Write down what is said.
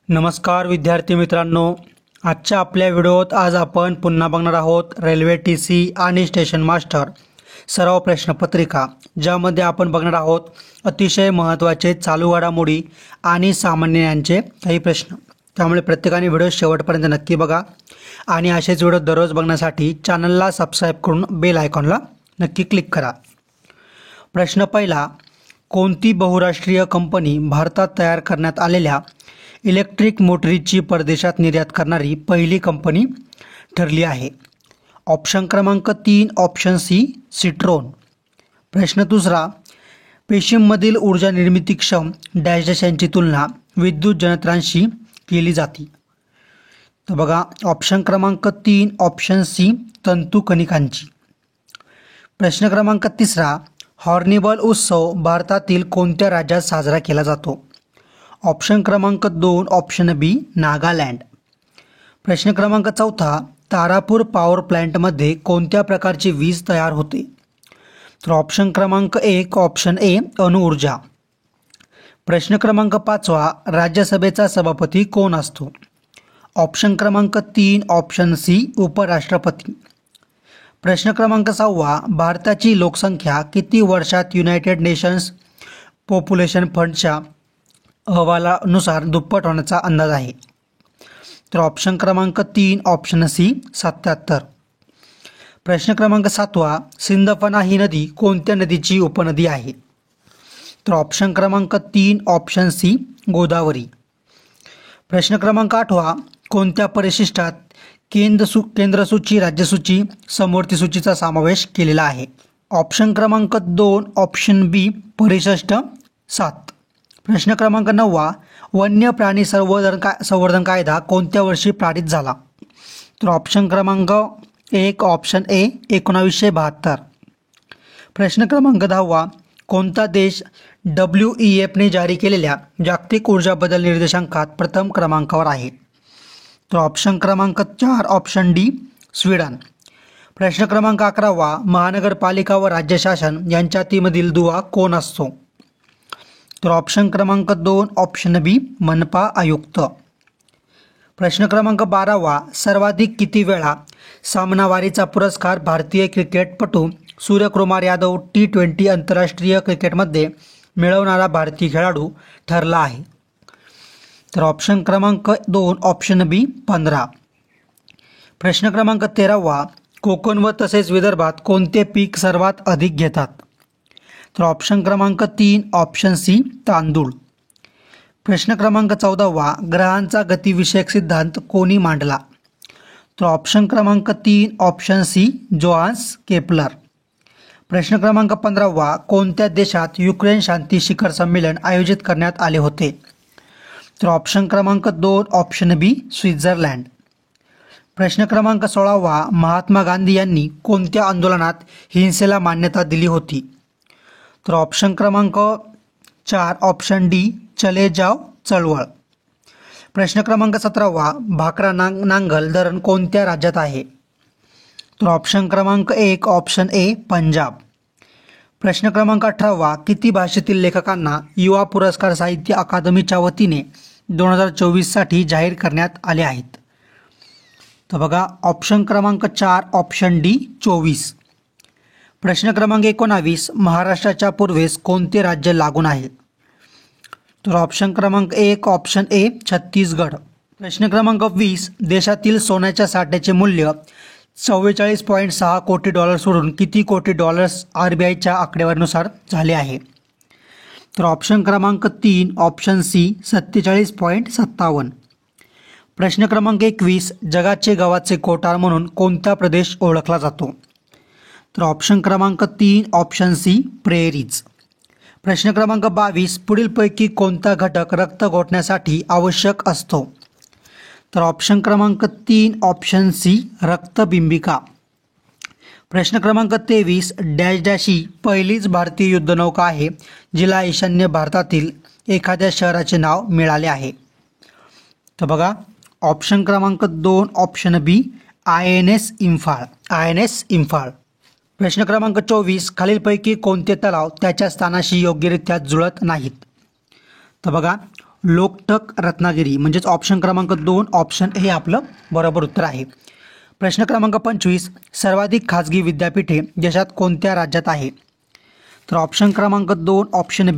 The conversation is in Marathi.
नमस्कार विद्यार्थी मित्रांनो, आजच्या आपल्या व्हिडिओत आज आपण पुन्हा बघणार आहोत रेल्वे टीसी आणि स्टेशन मास्टर सराव प्रश्नपत्रिका, ज्यामध्ये आपण बघणार आहोत अतिशय महत्त्वाचे चालू घडामोडी आणि सामान्य ज्ञानाचे काही प्रश्न। त्यामुळे प्रत्येकाने व्हिडिओ शेवटपर्यंत नक्की बघा आणि असेच व्हिडिओ दररोज बघण्यासाठी चॅनलला सबस्क्राइब करून बेल आयकॉनला नक्की क्लिक करा। प्रश्न पहिला, कोणती बहुराष्ट्रीय कंपनी भारतात तयार करण्यात आलेल्या इलेक्ट्रिक मोटरीची परदेशात निर्यात करणारी पहिली कंपनी ठरली आहे? ऑप्शन क्रमांक 3 ऑप्शन सी सिट्रोन। प्रश्न दुसरा, पेशींमधील ऊर्जा निर्मितीक्षम डॅश डॅश यांची तुलना विद्युत जनयंत्रांशी केली जाते? तर बघा, ऑप्शन क्रमांक 3 ऑप्शन सी तंतुकणिकांची। प्रश्न क्रमांक तिसरा, हॉर्निबल उत्सव भारतातील कोणत्या राज्यात साजरा केला जातो? ऑप्शन क्रमांक 2 ऑप्शन बी नागालँड। प्रश्न क्रमांक चौथा, तारापूर पॉवर प्लांटमध्ये कोणत्या प्रकारची वीज तयार होते? तर ऑप्शन क्रमांक 1 ऑप्शन ए अणुऊर्जा। प्रश्न क्रमांक 5वा, राज्यसभेचा सभापती कोण असतो? ऑप्शन क्रमांक 3 ऑप्शन सी उपराष्ट्रपती। प्रश्न क्रमांक 6वा, भारताची लोकसंख्या किती वर्षात युनायटेड नेशन्स पॉप्युलेशन फंडच्या अहवालानुसार दुप्पट होण्याचा अंदाज आहे? तर ऑप्शन क्रमांक 3 ऑप्शन सी 77। प्रश्न क्रमांक 7वा, सिंदफणा ही नदी कोणत्या नदीची उपनदी आहे? तर ऑप्शन क्रमांक 3 ऑप्शन सी गोदावरी। प्रश्न क्रमांक 8वा, कोणत्या परिशिष्टात केंद्रसूची, राज्यसूची, समवर्ती सूचीचा समावेश केलेला आहे? ऑप्शन क्रमांक 2 ऑप्शन बी परिशिष्ट 7। प्रश्न क्रमांक 9वा, वन्य प्राणी संवर्धन कायदा कोणत्या वर्षी पारित झाला? तर ऑप्शन क्रमांक 1 ऑप्शन ए 1972। प्रश्न क्रमांक 10वा, कोणता देश WEFने जारी केलेल्या जागतिक ऊर्जा बदल निर्देशांकात प्रथम क्रमांकावर आहे? तर ऑप्शन क्रमांक 4 ऑप्शन डी स्वीडन। प्रश्न क्रमांक 11वा, महानगरपालिका व राज्य शासन यांच्यामधील दुवा कोण असतो? तर ऑप्शन क्रमांक 2 ऑप्शन बी मनपा आयुक्त। प्रश्न क्रमांक 12वा, सर्वाधिक किती वेळा सामनावारीचा पुरस्कार भारतीय क्रिकेटपटू सूर्यकुमार यादव T20 आंतरराष्ट्रीय क्रिकेटमध्ये मिळवणारा भारतीय खेळाडू ठरला आहे? तर ऑप्शन क्रमांक 2 ऑप्शन बी 15। प्रश्न क्रमांक 13वा, कोकण व तसेच विदर्भात कोणते पीक सर्वात अधिक घेतात? तर ऑप्शन क्रमांक 3 ऑप्शन सी तांदूळ। प्रश्न क्रमांक 14वा, ग्रहांचा गतिविषयक सिद्धांत कोणी मांडला? तर ऑप्शन क्रमांक 3 ऑप्शन सी जोहान्स केपलर। प्रश्न क्रमांक 15वा, कोणत्या देशात युक्रेन शांती शिखर संमेलन आयोजित करण्यात आले होते? तर ऑप्शन क्रमांक 2 ऑप्शन बी स्वित्झर्लंड। प्रश्न क्रमांक 16वा, महात्मा गांधी यांनी कोणत्या आंदोलनात हिंसेला मान्यता दिली होती? तर ऑप्शन क्रमांक 4 ऑप्शन डी चले जाव चळवळ। प्रश्न क्रमांक 17वा, भाकरा नांगल धरण कोणत्या राज्यात आहे? तर ऑप्शन क्रमांक 1 ऑप्शन ए पंजाब। प्रश्न क्रमांक 18वा, किती भाषेतील लेखकांना युवा पुरस्कार साहित्य अकादमीच्या वतीने 2024 साठी जाहीर करण्यात आले आहेत? तर बघा, ऑप्शन क्रमांक 4 ऑप्शन डी 24। प्रश्न क्रमांक 19, महाराष्ट्राच्या पूर्वेस कोणते राज्य लागून आहे? तर ऑप्शन क्रमांक 1 ऑप्शन ए छत्तीसगड। प्रश्न क्रमांक 20, देशातील सोन्याच्या साठ्याचे मूल्य 44.6 कोटी डॉलर्स सोडून किती कोटी डॉलर्स RBIच्या आकडेवारीनुसार झाले आहे? तर ऑप्शन क्रमांक 3 ऑप्शन सी 47.57। प्रश्न क्रमांक 21, जगाचे गव्हाचे कोठार म्हणून कोणता प्रदेश ओळखला जातो? तर ऑप्शन क्रमांक 3 ऑप्शन सी प्रेरीज। प्रश्न क्रमांक 22, पुढीलपैकी कोणता घटक रक्त गोठण्यासाठी आवश्यक असतो? तर ऑप्शन क्रमांक 3 ऑप्शन सी रक्तबिंबिका। प्रश्न क्रमांक 23, डॅश डॅश ही पहिलीच भारतीय युद्धनौका आहे जिला ईशान्य भारतातील एखाद्या शहराचे नाव मिळाले आहे? तर बघा, ऑप्शन क्रमांक 2 ऑप्शन बी INS इम्फाळ। प्रश्न क्रमांक 24, खालीलपैकी कोणते तलाव त्याच्या स्थानाशी योग्यरित्या जुळत नाहीत? तर बघा, लोकटक रत्नागिरी म्हणजेच ऑप्शन क्रमांक 2 ऑप्शन हे आपलं बरोबर उत्तर आहे. प्रश्न क्रमांक 25 सर्वाधिक खाजगी विद्यापीठे देशात कोणत्या राज्यात आहे? तर ऑप्शन क्रमांक 2 ऑप्शन बी